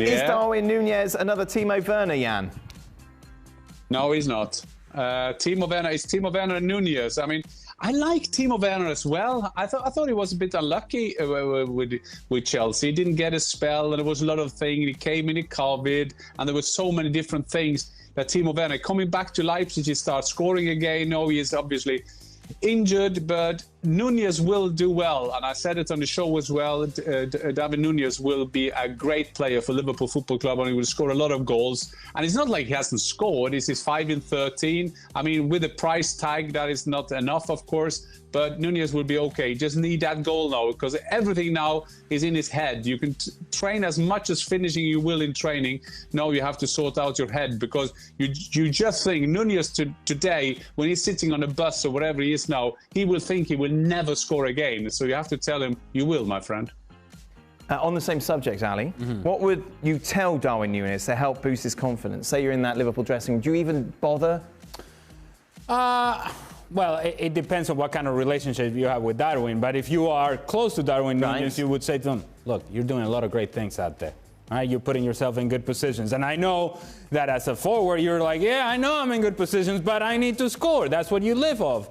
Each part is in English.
Is Darwin Nunes another Timo Werner, Jan? No, he's not. Timo Werner is Timo Werner and Nunes. I mean, I like Timo Werner as well. I thought he was a bit unlucky with Chelsea. He didn't get a spell, and there was a lot of things. He came in COVID, and there were so many different things that Timo Werner coming back to Leipzig, he starts scoring again. No, he is obviously injured, but Nunes will do well, and I said it on the show as well. Darwin Nunes will be a great player for Liverpool Football Club, and he will score a lot of goals. And it's not like he hasn't scored. This is 5 in 13. I mean, with the price tag, that is not enough, of course, but Nunes will be okay. Just need that goal now, because everything now is in his head. You can train as much as finishing you will in training. Now you have to sort out your head, because you just think Nunes today, when he's sitting on a bus or whatever he is now, he will think he will never score again. So you have to tell him, you will, my friend. On the same subject, Ali, what would you tell Darwin Nunes to help boost his confidence? Say you're in that Liverpool dressing room. Do you even bother? Well, it depends on what kind of relationship you have with Darwin. But if you are close to Darwin Nunes, you would say to him, look, you're doing a lot of great things out there. All right? You're putting yourself in good positions. And I know that as a forward, you're like, yeah, I know I'm in good positions, but I need to score. That's what you live off.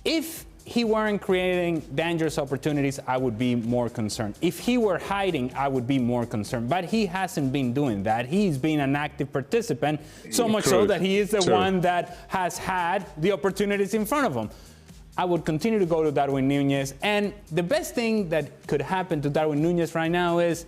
If he weren't creating dangerous opportunities, I would be more concerned. If he were hiding, I would be more concerned. But he hasn't been doing that. He's been an active participant, so much so that he is the one that has had the opportunities in front of him. I would continue to go to Darwin Nunes. And the best thing that could happen to Darwin Nunes right now is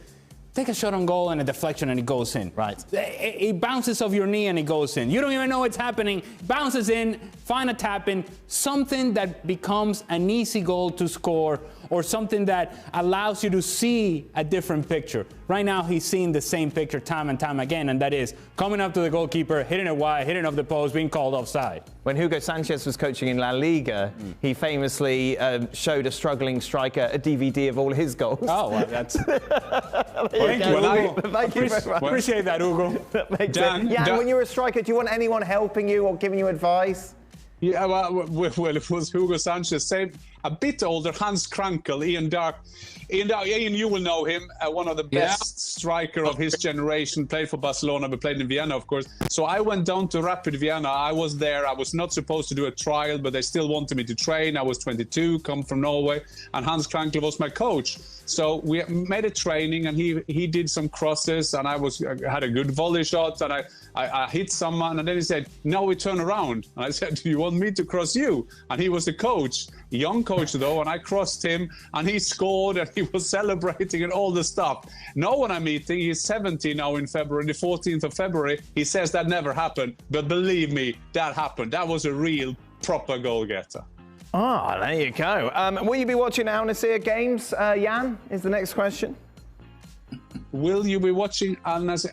take a shot on goal and a deflection and it goes in. Right. It bounces off your knee and it goes in. You don't even know it's happening. Bounces in, find a tap in, something that becomes an easy goal to score, or something that allows you to see a different picture. Right now, he's seeing the same picture time and time again, and that is coming up to the goalkeeper, hitting it wide, hitting off the post, being called offside. When Hugo Sanchez was coaching in La Liga, he famously showed a struggling striker a DVD of all his goals. Oh, well, that's... Thank you, Hugo. Thank you very much. Appreciate that, Hugo. Yeah, when you're a striker, do you want anyone helping you or giving you advice? Yeah, well, it was Hugo Sanchez. Same, a bit older, Hans Krankel, Ian, you will know him, one of the best striker of his generation, played for Barcelona, but played in Vienna, of course. So I went down to Rapid Vienna. I was there. I was not supposed to do a trial, but they still wanted me to train. I was 22, come from Norway, and Hans Krankel was my coach. So we made a training, and he did some crosses, and I had a good volley shot, and I hit someone, and then he said, "Now we turn around." And I said, "Do you want me to cross you?" And he was the coach, young coach though, and I crossed him, and he scored, and he was celebrating and all the stuff. Now when I'm meeting, he's 70 now in February, the 14th of February. He says that never happened, but believe me, that happened. That was a real, proper goal-getter. Ah, there you go. Will you be watching Al Nassr games, Jan, is the next question. Will you be watching Al Nassr?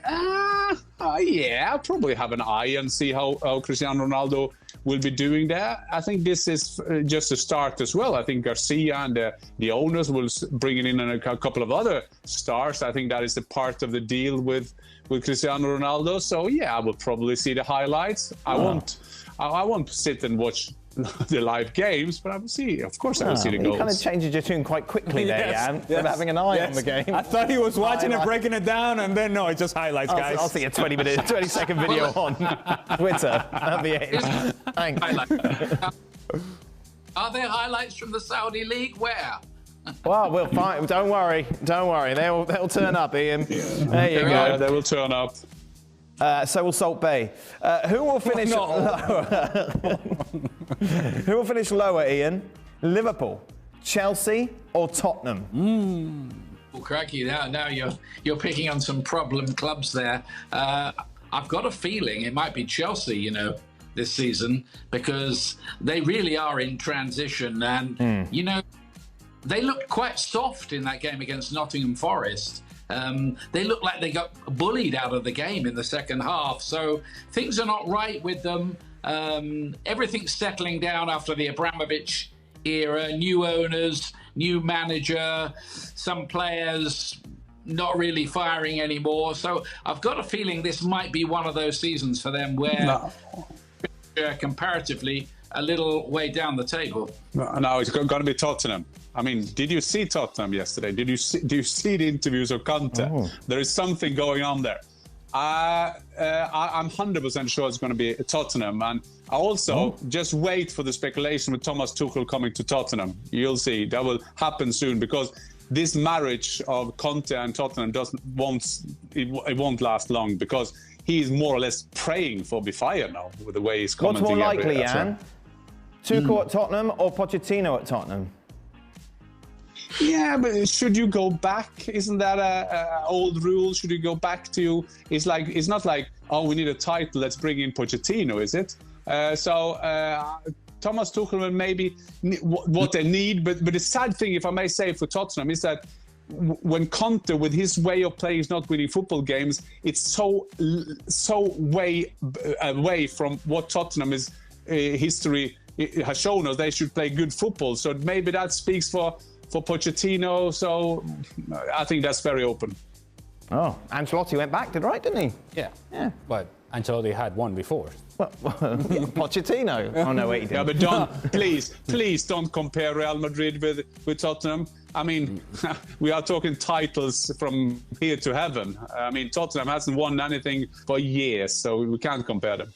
Yeah, I'll probably have an eye and see how Cristiano Ronaldo will be doing there. I think this is just a start as well. I think Garcia and the owners will bring in a couple of other stars. I think that is a part of the deal with Cristiano Ronaldo. So yeah, I will probably see the highlights. I won't sit and watch the live games, but I will see. Of course, I will see the goals. You kind of changed your tune quite quickly there, Jan, from having an eye on the game. I thought he was watching it, breaking it down, and then no, it's just highlights, guys. I'll see a 20-second video on Twitter. That'll be it. Thanks. Are there highlights from the Saudi League? Where? Well, we'll find. Don't worry. They'll turn up, Ian. There you go. They will turn up. So will Salt Bay. Who will finish lower? Who will finish lower, Ian? Liverpool, Chelsea, or Tottenham? Well, cracky! Now you're picking on some problem clubs there. I've got a feeling it might be Chelsea, this season, because they really are in transition, and they looked quite soft in that game against Nottingham Forest. They look like they got bullied out of the game in the second half. So things are not right with them. Everything's settling down after the Abramovich era. New owners, new manager, some players not really firing anymore. So I've got a feeling this might be one of those seasons for them where comparatively a little way down the table. No, it's going to be Tottenham. I mean, did you see Tottenham yesterday? Do you see the interviews of Conte? Oh. There is something going on there. I'm 100% sure it's going to be Tottenham. And I also just wait for the speculation with Thomas Tuchel coming to Tottenham. You'll see that will happen soon, because this marriage of Conte and Tottenham won't last long, because he's more or less praying for be fired now with the way he's commenting. What's more likely, Jan? Tuchel at Tottenham or Pochettino at Tottenham? Yeah, but should you go back? Isn't that a old rule? Should you go back to? It's not like, oh, we need a title, let's bring in Pochettino, is it? Thomas Tuchel will maybe what they need, but the sad thing, if I may say, for Tottenham is that when Conte, with his way of playing, is not winning football games, it's so way away from what Tottenham is history has shown us. They should play good football, so maybe that speaks for Pochettino. So I think that's very open. Oh, Ancelotti went back, didn't he? Yeah. But Ancelotti had one before. Well, Pochettino. Oh no, wait, he didn't. Yeah, but please don't compare Real Madrid with Tottenham. I mean, we are talking titles from here to heaven. I mean, Tottenham hasn't won anything for years, so we can't compare them.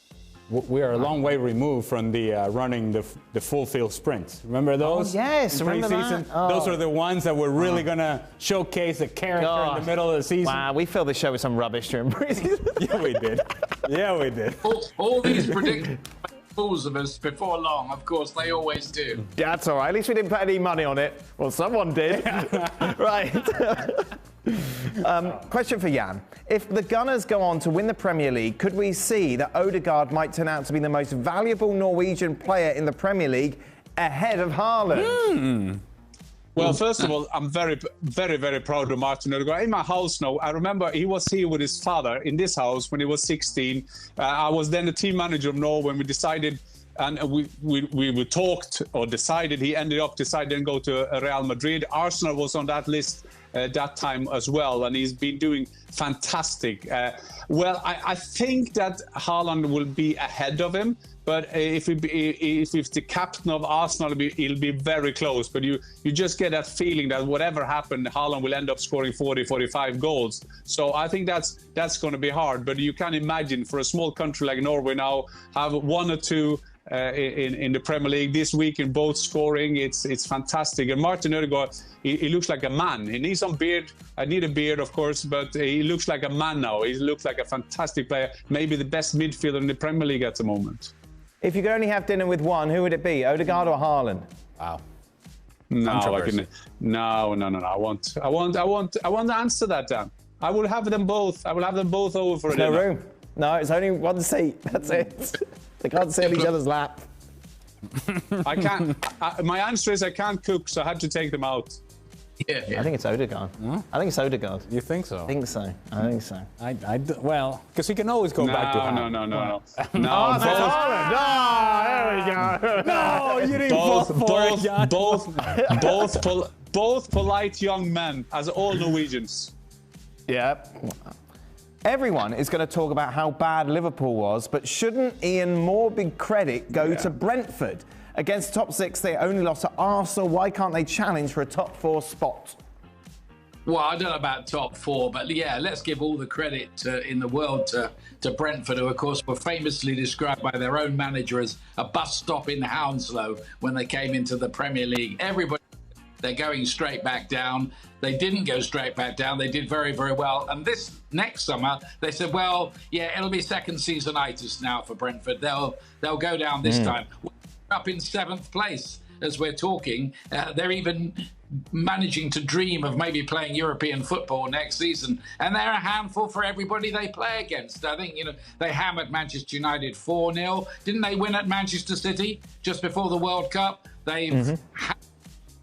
We are a long way removed from the running the full field sprints. Remember those? Oh, yes, remember that? Oh. Those are the ones that were really going to showcase the character in the middle of the season. Wow, we filled the show with some rubbish during preseason. Yeah, we did. All these predictions fools of us before long, of course, they always do. That's all right. At least we didn't put any money on it. Well, someone did. Right. Question for Jan. If the Gunners go on to win the Premier League, could we see that Odegaard might turn out to be the most valuable Norwegian player in the Premier League ahead of Haaland? Well, first of all, I'm very, very, very proud of Martin Odegaard. In my house now, I remember he was here with his father in this house when he was 16. I was then the team manager of Norway when we decided, and we talked or decided, he ended up deciding to go to Real Madrid. Arsenal was on that list that time as well, and he's been doing fantastic. I think that Haaland will be ahead of him, but if the captain of Arsenal, he'll be very close. But you just get that feeling that whatever happened, Haaland will end up scoring 40, 45 goals. So I think that's going to be hard. But you can imagine for a small country like Norway now, have one or two in the Premier League this week in both scoring. It's fantastic. And Martin Odegaard, he looks like a man. He needs some beard. I need a beard, of course, but he looks like a man now. He looks like a fantastic player, maybe the best midfielder in the Premier League at the moment. If you could only have dinner with one, who would it be? Odegaard or Haaland? Wow. No, I won't answer that, Dan. I will have them both. I will have them both over for There's dinner. No room. No, it's only one seat. That's it. They can't sit on each other's lap. I can't. My answer is I can't cook, so I had to take them out. Yeah. I think it's Odegaard. Huh? I think it's Odegaard. You think so? I think so. Well, because he can always go back to Haaland. No. Oh, that's Haaland. Oh, there we go. No, you didn't fall for it, Jan. Both polite young men, as all Norwegians. Yeah. Everyone is going to talk about how bad Liverpool was, but shouldn't Ian more big credit go to Brentford? Against top six, they only lost to Arsenal. Why can't they challenge for a top four spot? Well, I don't know about top four, but yeah, let's give all the credit in the world to Brentford, who, of course, were famously described by their own manager as a bus stop in Hounslow when they came into the Premier League. Everybody, they're going straight back down. They didn't go straight back down. They did very, very well. And this next summer, they said, well, yeah, it'll be second seasonitis now for Brentford. They'll go down this time. We're up in 7th place as we're talking. They're even managing to dream of maybe playing European football next season. And they're a handful for everybody they play against. I think, they hammered Manchester United 4-0. Didn't they win at Manchester City just before the World Cup? They've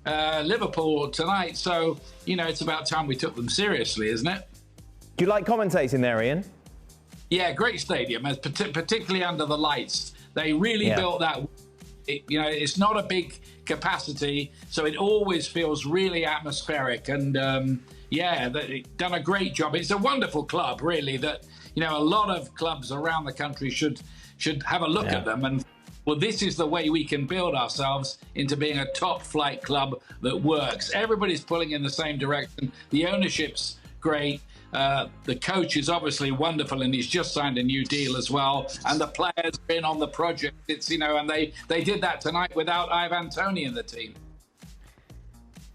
Liverpool tonight. So, it's about time we took them seriously, isn't it? Do you like commentating there, Ian? Yeah, great stadium, particularly under the lights. They really built that. It's not a big capacity, so it always feels really atmospheric. And they've done a great job. It's a wonderful club, really. That a lot of clubs around the country should have a look at them and well, this is the way we can build ourselves into being a top flight club that works. Everybody's pulling in the same direction. The ownership's great. The coach is obviously wonderful, and he's just signed a new deal as well. And the players been on the project. It's, and they did that tonight without Ivan Toney in the team.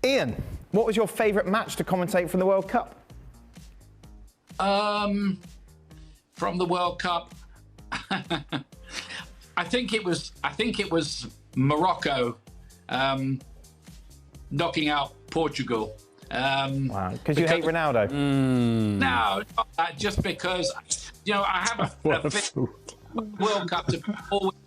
Ian, what was your favourite match to commentate from the World Cup? From the World Cup, I think it was Morocco knocking out Portugal. Wow, because you hate Ronaldo? No, just because I have a World Cup to always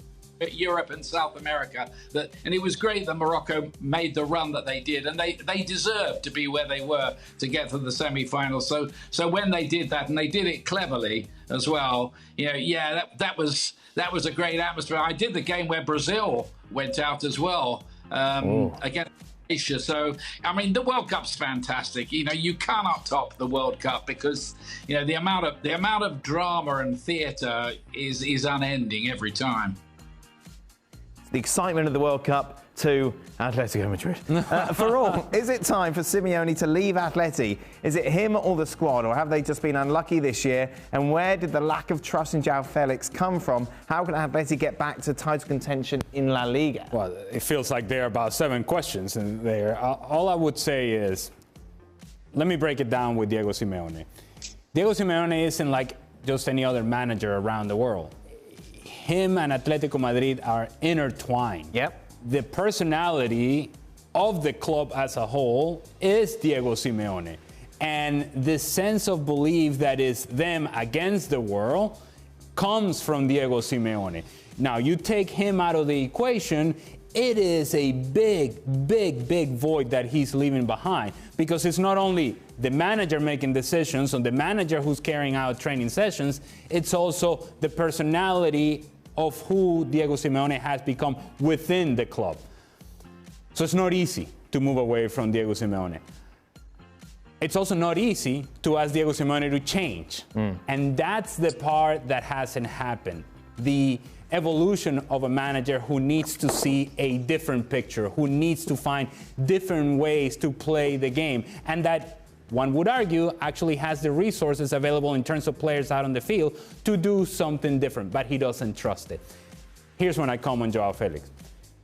Europe and South America, and it was great that Morocco made the run that they did, and they deserved to be where they were to get to the semi-finals. So when they did that, and they did it cleverly as well, that was a great atmosphere. I did the game where Brazil went out as well against Asia. So I mean, the World Cup's fantastic. You cannot top the World Cup because the amount of drama and theatre is unending every time. The excitement of the World Cup to Atletico Madrid. For all, is it time for Simeone to leave Atleti? Is it him or the squad, or have they just been unlucky this year? And where did the lack of trust in João Felix come from? How can Atleti get back to title contention in La Liga? Well, it feels like there are about 7 questions in there. All I would say is, let me break it down with Diego Simeone. Diego Simeone isn't like just any other manager around the world. Him and Atletico Madrid are intertwined. Yep. The personality of the club as a whole is Diego Simeone. And the sense of belief that is them against the world comes from Diego Simeone. Now, you take him out of the equation, it is a big void that he's leaving behind, because it's not only the manager making decisions or the manager who's carrying out training sessions, it's also the personality of who Diego Simeone has become within the club. So it's not easy to move away from Diego Simeone. It's also not easy to ask Diego Simeone to change. And that's the part that hasn't happened. The evolution of a manager who needs to see a different picture, who needs to find different ways to play the game, and that, one would argue, actually has the resources available in terms of players out on the field to do something different, but he doesn't trust it. Here's when I come on João Felix.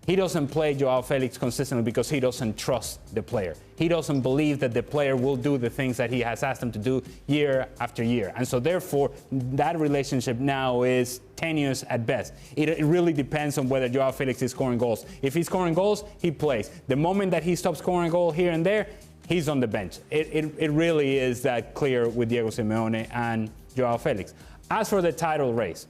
He doesn't play João Felix consistently because he doesn't trust the player. He doesn't believe that the player will do the things that he has asked him to do year after year. And so therefore, that relationship now is tenuous at best. It really depends on whether João Felix is scoring goals. If he's scoring goals, he plays. The moment that he stops scoring a goal here and there, he's on the bench. It really is that clear with Diego Simeone and João Felix. As for the title race,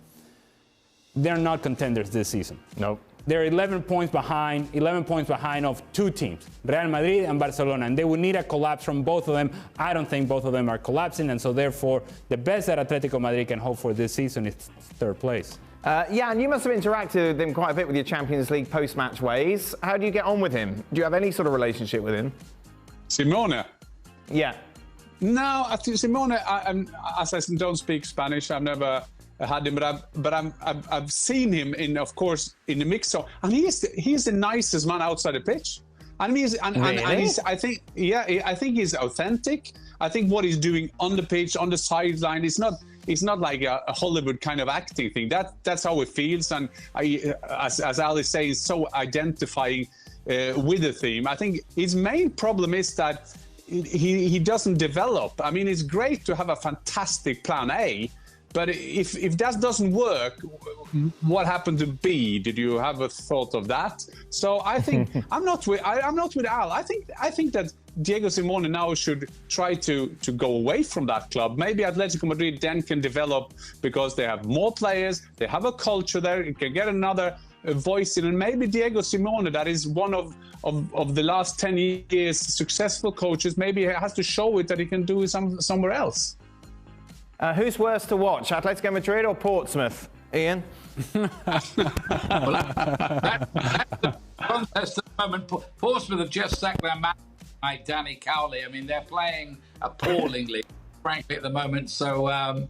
they're not contenders this season. Nope. They're 11 points behind of 2 teams, Real Madrid and Barcelona, and they would need a collapse from both of them. I don't think both of them are collapsing, and so therefore the best that Atletico Madrid can hope for this season is 3rd place. Yeah, and you must have interacted with him quite a bit with your Champions League post-match ways. How do you get on with him? Do you have any sort of relationship with him? Simeone? Yeah. No, I think Simeone, as I don't speak Spanish, I've never had him, but I've seen him of course, in the mix. And he's the nicest man outside the pitch. And he's I think he's authentic. I think what he's doing on the pitch, on the sideline, it's not like a Hollywood kind of acting thing. That's how it feels. And as Alice says, so identifying with the theme. I think his main problem is that he doesn't develop. I mean, it's great to have a fantastic plan A, but if that doesn't work, what happened to B? Did you have a thought of that? So I think I'm not with Al. I think that Diego Simeone now should try to go away from that club. Maybe Atletico Madrid then can develop because they have more players, they have a culture there, it can get another voice in, and maybe Diego Simeone, that is one of the last 10 years successful coaches, maybe he has to show it that he can do it somewhere else. Who's worse to watch, Atletico Madrid or Portsmouth, Ian? Well, that's the contest at the moment. Portsmouth have just sacked their man, like Danny Cowley. I mean, they're playing appallingly, frankly, at the moment. So I'm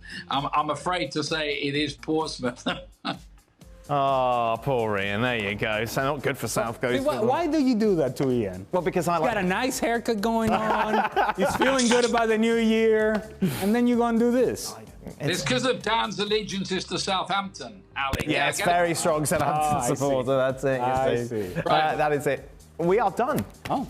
afraid to say it is Portsmouth. Oh, poor Ian. There you go. So not good for South Coast. Why do you do that to Ian? Well, because I He's got a nice haircut going on. He's feeling good about the new year. And then you're going to do this. It's because of Dan's allegiances to Southampton, Ali. Yeah, it's very strong Southampton supporter. That's it. I see. That is it. We are done. Oh.